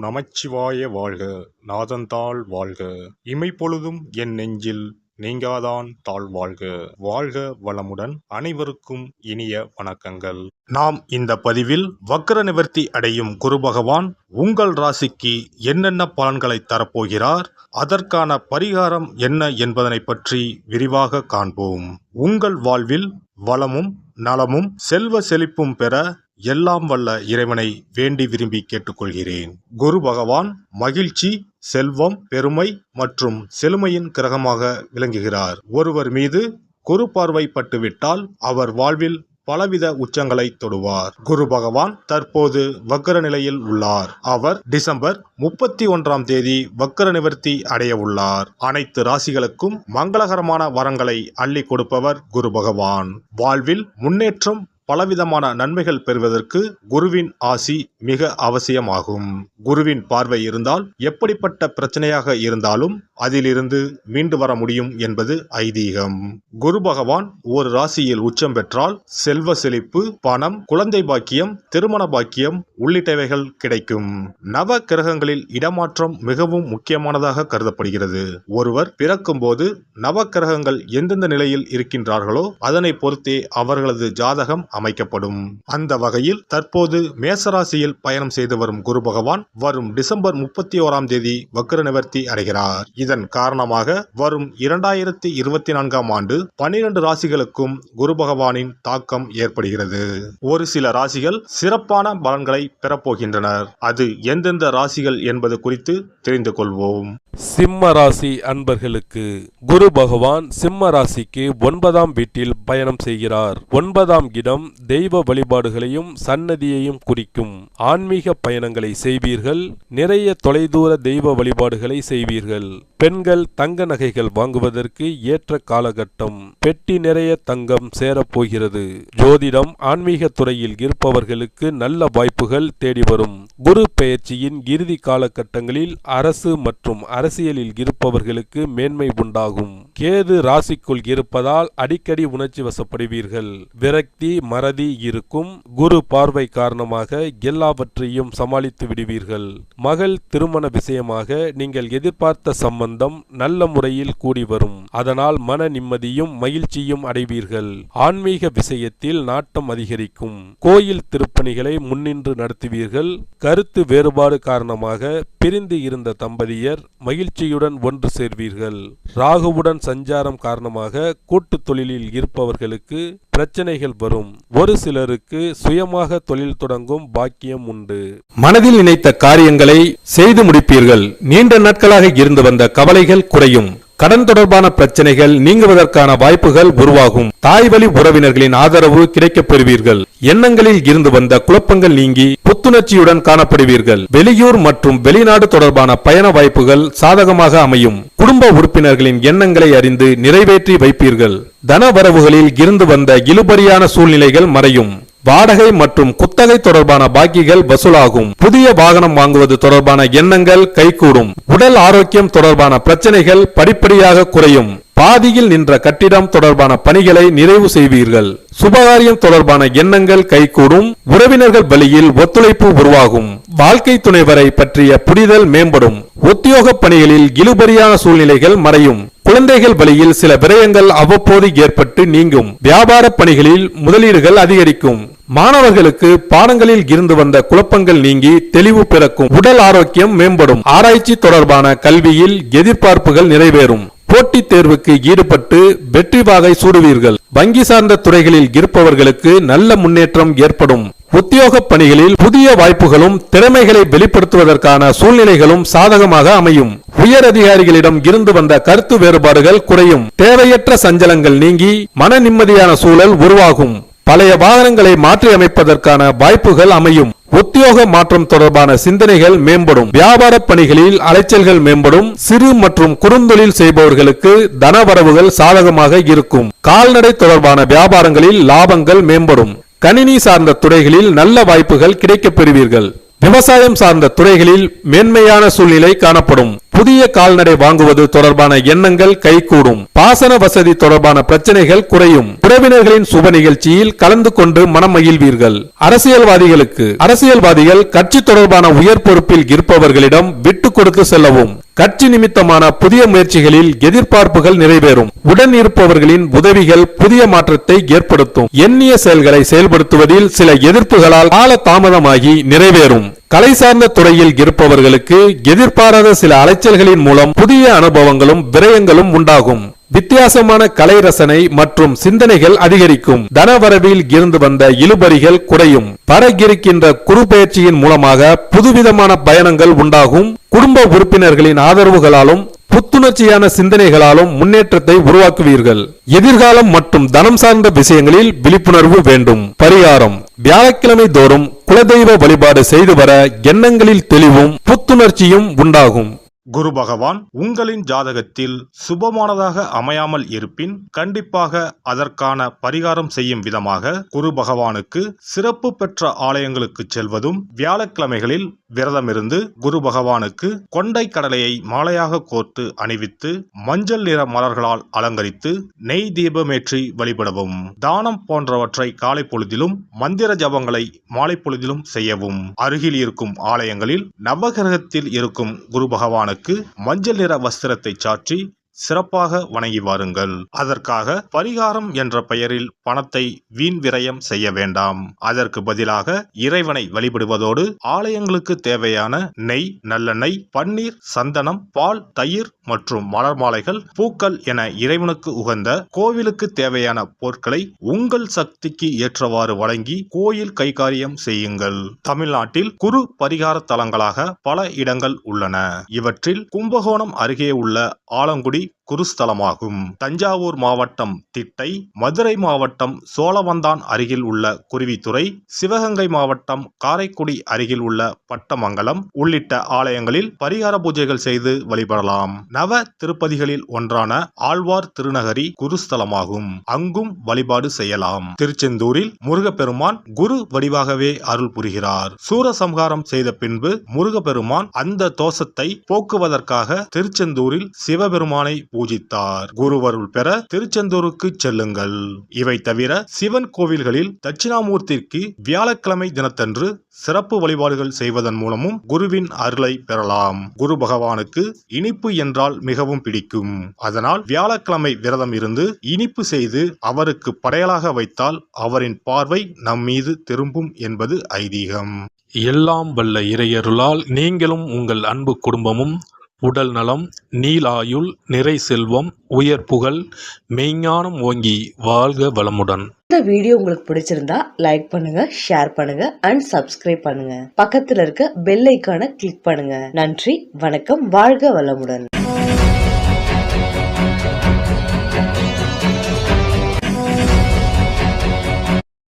நமச்சிவாய வாழ்க. நாதந்தாள் வாழ்க. இமைப்பொழுதும் என் நெஞ்சில் நீங்காதான் தாழ் வாழ்க. வாழ்க வளமுடன். அனைவருக்கும் இனிய வணக்கங்கள். நாம் இந்த பதிவில் வக்ர நிவர்த்தி அடையும் குரு பகவான் உங்கள் ராசிக்கு என்னென்ன பலன்களை தரப்போகிறார், அதற்கான பரிகாரம் என்ன என்பதனை பற்றி விரிவாக காண்போம். உங்கள் வாழ்வில் வளமும் நலமும் செல்வ செழிப்பும் பெற எல்லாம் வல்ல இறைவனை வேண்டி விரும்பி கேட்டுக்கொள்கிறேன். குரு பகவான் மகிழ்ச்சி, செல்வம், பெருமை மற்றும் செழுமையின் கிரகமாக விளங்குகிறார். ஒருவர் மீது குரு பார்வை பட்டுவிட்டால் அவர் வாழ்வில் பலவித உச்சங்களை தொடுவார். குரு பகவான் தற்போது வக்ர நிலையில் உள்ளார். அவர் டிசம்பர் 31ஆம் தேதி வக்ர நிவர்த்தி அடைய உள்ளார். அனைத்து ராசிகளுக்கும் மங்களகரமான வரங்களை அள்ளி கொடுப்பவர் குரு பகவான். வாழ்வில் முன்னேற்றம், பலவிதமான நன்மைகள் பெறுவதற்கு குருவின் ஆசி மிக அவசியமாகும். குருவின் பார்வை இருந்தால் எப்படிப்பட்ட பிரச்சனையாக இருந்தாலும் அதிலிருந்து மீண்டு வர முடியும் என்பது ஐதீகம். குரு பகவான் ஒரு ராசியில் உச்சம் பெற்றால் செல்வ செழிப்பு, பணம், குழந்தை பாக்கியம், திருமண பாக்கியம் உள்ளிட்டவைகள் கிடைக்கும். நவ கிரகங்களில் இடமாற்றம் மிகவும் முக்கியமானதாக கருதப்படுகிறது. ஒருவர் பிறக்கும் போது நவ கிரகங்கள் எந்தெந்த நிலையில் இருக்கின்றார்களோ அதனை பொறுத்தே அவர்களது ஜாதகம் அமைக்கப்படும். அந்த வகையில் தற்போது மேசராசியில் பயணம் செய்து வரும் குரு பகவான் வரும் டிசம்பர் 31ஆம் தேதி வக்ர நிவர்த்தி அடைகிறார். இதன் காரணமாக வரும் 2024ஆம் ஆண்டு 12 ராசிகளுக்கும் குரு பகவானின் தாக்கம் ஏற்படுகிறது. ஒரு சில ராசிகள் சிறப்பான பலன்களை பெறப்போகின்றனர். அது எந்தெந்த ராசிகள் என்பது குறித்து தெரிந்து கொள்வோம். சிம்ம ராசி அன்பர்களுக்கு குரு பகவான் சிம்ம ராசிக்கு 9ஆம் வீட்டில் பயணம் செய்கிறார். 9ஆம் இடம் தெய்வ வழிபாடுகளையும் சன்னதியையும் குறிக்கும். ஆன்மீக பயணங்களை செய்வீர்கள். நிறைய தொலைதூர தெய்வ வழிபாடுகளை செய்வீர்கள். பெண்கள் தங்க நகைகள் வாங்குவதற்கு ஏற்ற காலகட்டம். பெட்டி நிறைய தங்கம் சேரப்போகிறது. ஜோதிடம், ஆன்மீக துறையில் இருப்பவர்களுக்கு நல்ல வாய்ப்புகள் தேடி வரும். குரு பெயர்ச்சியின் இறுதி காலகட்டங்களில் அரசு மற்றும் அரசியலில் இருப்பவர்களுக்கு மேன்மை உண்டாகும். கேது ராசிக்குள் இருப்பதால் அடிக்கடி உணர்ச்சி வசப்படுவீர்கள். விரக்தி, மறதி இருக்கும். குரு பார்வை காரணமாக எல்லாவற்றையும் சமாளித்து விடுவீர்கள். மகள் திருமண விஷயமாக நீங்கள் எதிர்பார்த்த சம்பந்தம் நல்ல முறையில் கூடி வரும். அதனால் மன நிம்மதியும் மகிழ்ச்சியும் அடைவீர்கள். ஆன்மீக விஷயத்தில் நாட்டம் அதிகரிக்கும். கோயில் திருப்பணிகளை முன்னின்று நடத்துவீர்கள். கருத்து வேறுபாடு காரணமாக பிரிந்து இருந்த தம்பதியர் மகிழ்ச்சியுடன் ஒன்று சேர்வீர்கள். ராகுவுடன் சஞ்சாரம் காரணமாக கூட்டு தொழிலில் இருப்பவர்களுக்கு பிரச்சனைகள் வரும். ஒரு சிலருக்கு சுயமாக தொழில் தொடங்கும் பாக்கியம் உண்டு. மனதில் நினைத்த காரியங்களை செய்து முடிப்பீர்கள். நீண்ட நாட்களாக இருந்து வந்த கவலைகள் குறையும். கடன் தொடர்பான பிரச்சனைகள் நீங்குவதற்கான வாய்ப்புகள் உருவாகும். தாய் வழி உறவினர்களின் ஆதரவு கிடைக்கப் பெறுவீர்கள். எண்ணங்களில் இருந்து வந்த குழப்பங்கள் நீங்கி புத்துணர்ச்சியுடன் காணப்படுவீர்கள். வெளியூர் மற்றும் வெளிநாடு தொடர்பான பயண வாய்ப்புகள் சாதகமாக அமையும். குடும்ப உறுப்பினர்களின் எண்ணங்களை அறிந்து நிறைவேற்றி வைப்பீர்கள். தன வரவுகளில் இருந்து வந்த இழுபறியான சூழ்நிலைகள் மறையும். வாடகை மற்றும் குத்தகை தொடர்பான பாக்கிகள் வசூலாகும். புதிய வாகனம் வாங்குவது தொடர்பான எண்ணங்கள் கைகூடும். உடல் ஆரோக்கியம் தொடர்பான பிரச்சனைகள் படிப்படியாக குறையும். பாதியில் நின்ற கட்டிடம் தொடர்பான பணிகளை நிறைவு செய்வீர்கள். சுபகாரியம் தொடர்பான எண்ணங்கள் கைகூடும். உறவினர்கள் வழியில் ஒத்துழைப்பு உருவாகும். வாழ்க்கை துணைவரை பற்றிய புரிதல் மேம்படும். உத்தியோக பணிகளில் இழுபறியான சூழ்நிலைகள் மறையும். குழந்தைகள் வழியில் சில விரயங்கள் அவ்வப்போது ஏற்பட்டு நீங்கும். வியாபார பணிகளில் முதலீடுகள் அதிகரிக்கும். மாணவர்களுக்கு பாடங்களில் இருந்து வந்த குழப்பங்கள் நீங்கி தெளிவு பிறக்கும். உடல் ஆரோக்கியம் மேம்படும். ஆராய்ச்சி தொடர்பான கல்வியில் எதிர்பார்ப்புகள் நிறைவேறும். போட்டித் தேர்வுக்கு ஈடுபட்டு வெற்றி வாகை சூடுவீர்கள். வங்கி சார்ந்த துறைகளில் இருப்பவர்களுக்கு நல்ல முன்னேற்றம் ஏற்படும். உத்தியோக பணிகளில் புதிய வாய்ப்புகளும் திறமைகளை வெளிப்படுத்துவதற்கான சூழ்நிலைகளும் சாதகமாக அமையும். உயர் அதிகாரிகளிடம் இருந்து வந்த கருத்து வேறுபாடுகள் குறையும். தேவையற்ற சஞ்சலங்கள் நீங்கி மன நிம்மதியான சூழல் உருவாகும். பழைய வாகனங்களை மாற்றி அமைப்பதற்கான வாய்ப்புகள் அமையும். உத்தியோக மாற்றம் தொடர்பான சிந்தனைகள் மேம்படும். வியாபார பணிகளில் அலைச்சல்கள் மேம்படும். சிறு மற்றும் குறுந்தொழில் செய்பவர்களுக்கு தனவரவுகள் சாதகமாக இருக்கும். கால்நடை தொடர்பான வியாபாரங்களில் லாபங்கள் மேம்படும். கணினி சார்ந்த துறைகளில் நல்ல வாய்ப்புகள் கிடைக்கப் பெறுவீர்கள். விவசாயம் சார்ந்த துறைகளில் மேன்மையான சூழ்நிலை காணப்படும். புதிய கால்நடை வாங்குவது தொடர்பான எண்ணங்கள் கைகூடும். பாசன வசதி தொடர்பான பிரச்சனைகள் குறையும். உறவினர்களின் சுப நிகழ்ச்சியில் கலந்து கொண்டு மனம் மகிழ்வீர்கள். அரசியல்வாதிகள் கட்சி தொடர்பான உயர் பொறுப்பில் இருப்பவர்களிடம் விட்டு கொடுத்து செல்லவும். கட்சி நிமித்தமான புதிய முயற்சிகளில் எதிர்பார்ப்புகள் நிறைவேறும். உடன் இருப்பவர்களின் உதவிகள் புதிய மாற்றத்தை ஏற்படுத்தும். எண்ணிய செயல்களை செயல்படுத்துவதில் சில எதிர்ப்புகளால் கால தாமதமாகி நிறைவேறும். கலை சார்ந்த துறையில் இருப்பவர்களுக்கு எதிர்பாராத சில அலைச்சல்களின் மூலம் புதிய அனுபவங்களும் விரயங்களும் உண்டாகும். வித்தியாசமான கலை ரசனை மற்றும் சிந்தனைகள் அதிகரிக்கும். தனவரவில் இருந்து வந்த இழுபறிகள் குறையும். வரவிருக்கின்ற குரு பயிற்சியின் மூலமாக புதுவிதமான பயணங்கள் உண்டாகும். குடும்ப உறுப்பினர்களின் ஆதரவுகளாலும் புத்துணர்ச்சியான சிந்தனைகளாலும் முன்னேற்றத்தை உருவாக்குவீர்கள். எதிர்காலம் மற்றும் தனம் சார்ந்த விஷயங்களில் விழிப்புணர்வு வேண்டும். பரிகாரம்: வியாழக்கிழமை தோறும் குலதெய்வ வழிபாடு செய்து வர எண்ணங்களில் தெளிவும் புத்துணர்ச்சியும் உண்டாகும். குரு பகவான் உங்களின் ஜாதகத்தில் சுபமானதாக அமையாமல் இருப்பின் கண்டிப்பாக அதற்கான பரிகாரம் செய்யும் விதமாக குரு பகவானுக்கு சிறப்பு பெற்ற ஆலயங்களுக்கு செல்வதும், வியாழக்கிழமைகளில் விரதமிருந்து குரு பகவானுக்கு கொண்டை கடலையை மாலையாக கோர்த்து அணிவித்து மஞ்சள் நிற மலர்களால் அலங்கரித்து நெய் தீபமேற்றி வழிபடவும். தானம் போன்றவற்றை காலை பொழுதிலும், மந்திர ஜபங்களை மாலை பொழுதிலும் செய்யவும். அருகில் இருக்கும் ஆலயங்களில் நவகிரகத்தில் இருக்கும் குரு பகவானுக்கு மஞ்சள் நிற வஸ்திரத்தை சாற்றி சிறப்பாக வணங்கி வாருங்கள். அதற்காக பரிகாரம் என்ற பெயரில் பணத்தை வீண் விரயம் செய்ய வேண்டாம். அதற்கு பதிலாக இறைவனை வழிபடுவதோடு ஆலயங்களுக்கு தேவையான நெய், நல்லெண்ணெய், பன்னீர், சந்தனம், பால், தயிர் மற்றும் மலர் மாலைகள், பூக்கள் என இறைவனுக்கு உகந்த கோவிலுக்கு தேவையான பொருட்களை உங்கள் சக்திக்கு ஏற்றவாறு வழங்கி கோயில் கைகாரியம் செய்யுங்கள். தமிழ்நாட்டில் குரு பரிகார தலங்களாக பல இடங்கள் உள்ளன. இவற்றில் கும்பகோணம் அருகே உள்ள ஆலங்குடி குருஸ்தலமாகும். தஞ்சாவூர் மாவட்டம் திட்டை, மதுரை மாவட்டம் சோழவந்தான் அருகில் உள்ள குருவித்துறை, சிவகங்கை மாவட்டம் காரைக்குடி அருகில் உள்ள பட்டமங்கலம் உள்ளிட்ட ஆலயங்களில் பரிகார பூஜைகள் செய்து வழிபடலாம். நவ திருப்பதிகளில் ஒன்றான ஆழ்வார் திருநகரி குருஸ்தலமாகும். அங்கும் வழிபாடு செய்யலாம். திருச்செந்தூரில் முருகப்பெருமான் குரு வடிவாகவே அருள் புரிகிறார். சூரசம்ஹாரம் செய்த பின்பு முருகப்பெருமான் அந்த தோஷத்தை போக்குவதற்காக திருச்செந்தூரில் சிவபெருமானை பூஜித்தார். குருவருள் பெற திருச்செந்தூருக்கு செல்லுங்கள். இவை தவிர சிவன் கோவில்களில் தட்சிணாமூர்த்திக்கு வியாழக்கிழமை தினத்தன்று சிறப்பு வழிபாடுகள் செய்வதன் மூலமும் குருவின் அருளை பெறலாம். குரு பகவானுக்கு இனிப்பு என்றால் மிகவும் பிடிக்கும். அதனால் வியாழக்கிழமை விரதம் இருந்து இனிப்பு செய்து அவருக்கு படையலாக வைத்தால் அவரின் பார்வை நம் மீது திரும்பும் என்பது ஐதீகம். எல்லாம் வல்ல இறையருளால் நீங்களும் உங்கள் அன்பு குடும்பமும் உடல் நலம், நீலாயுள், நிறை செல்வம், உயர் புகழ், மெய்ஞானம் ஓங்கி வாழ்க வளமுடன். இந்த வீடியோ உங்களுக்கு பிடிச்சிருந்தா லைக் பண்ணுங்க, ஷேர் பண்ணுங்க அண்ட் சப்ஸ்கிரைப் பண்ணுங்க. பக்கத்துல இருக்க பெல் ஐகானை கிளிக் பண்ணுங்க. நன்றி, வணக்கம், வாழ்க வளமுடன்.